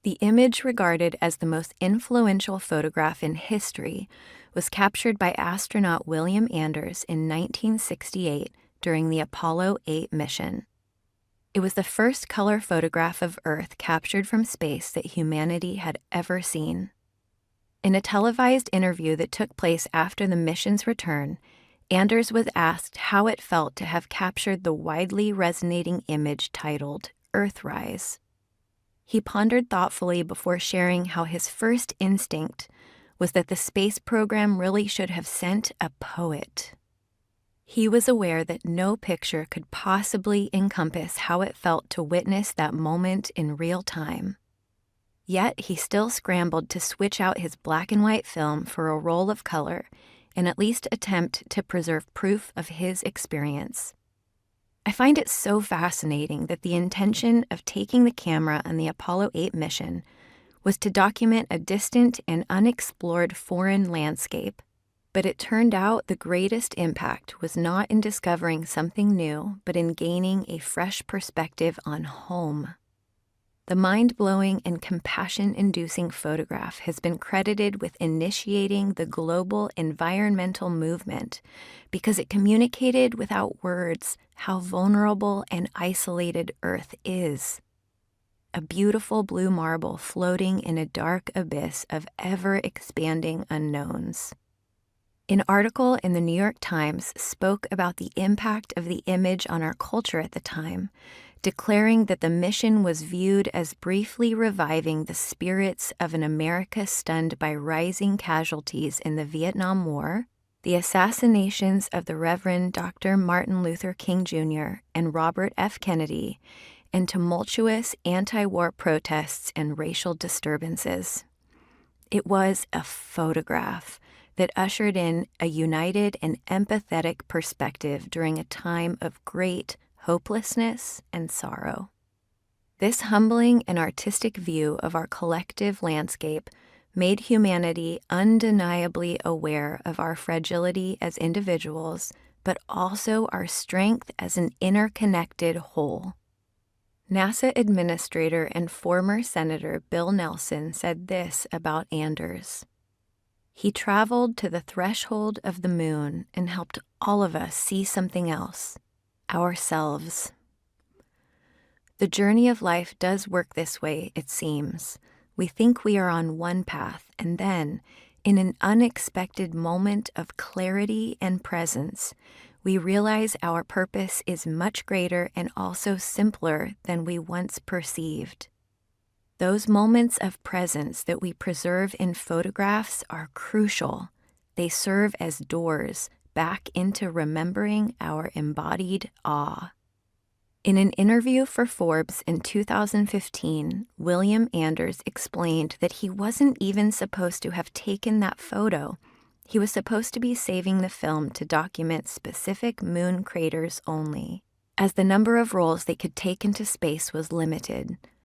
The image, regarded as the most influential photograph in history, was captured by astronaut William Anders in 1968 during the Apollo 8 mission. It was the first color photograph of Earth captured from space that humanity had ever seen. In a televised interview that took place after the mission's return, Anders was asked how it felt to have captured the widely resonating image titled Earthrise. He pondered thoughtfully before sharing how his first instinct was that the space program really should have sent a poet. He was aware that no picture could possibly encompass how it felt to witness that moment in real time. Yet he still scrambled to switch out his black and white film for a roll of color and at least attempt to preserve proof of his experience. I find it so fascinating that the intention of taking the camera on the Apollo 8 mission was to document a distant and unexplored foreign landscape, but it turned out the greatest impact was not in discovering something new, but in gaining a fresh perspective on home. The mind-blowing and compassion-inducing photograph has been credited with initiating the global environmental movement because it communicated without words how vulnerable and isolated Earth is. A beautiful blue marble floating in a dark abyss of ever-expanding unknowns. An article in the New York Times spoke about the impact of the image on our culture at the time, declaring that the mission was viewed as briefly reviving the spirits of an America stunned by rising casualties in the Vietnam War, the assassinations of the Reverend Dr. Martin Luther King Jr. and Robert F. Kennedy, and tumultuous anti-war protests and racial disturbances. It was a photograph that ushered in a united and empathetic perspective during a time of great hopelessness and sorrow. This humbling and artistic view of our collective landscape made humanity undeniably aware of our fragility as individuals, but also our strength as an interconnected whole. NASA Administrator and former Senator Bill Nelson said this about Anders. He traveled to the threshold of the moon and helped all of us see something else. Ourselves. The journey of life does work this way, it seems. We think we are on one path, and then, in an unexpected moment of clarity and presence, we realize our purpose is much greater and also simpler than we once perceived. Those moments of presence that we preserve in photographs are crucial. They serve as doors back into remembering our embodied awe. In an interview for Forbes in 2015, William Anders explained that he wasn't even supposed to have taken that photo. He was supposed to be saving the film to document specific moon craters only, as the number of rolls they could take into space was limited.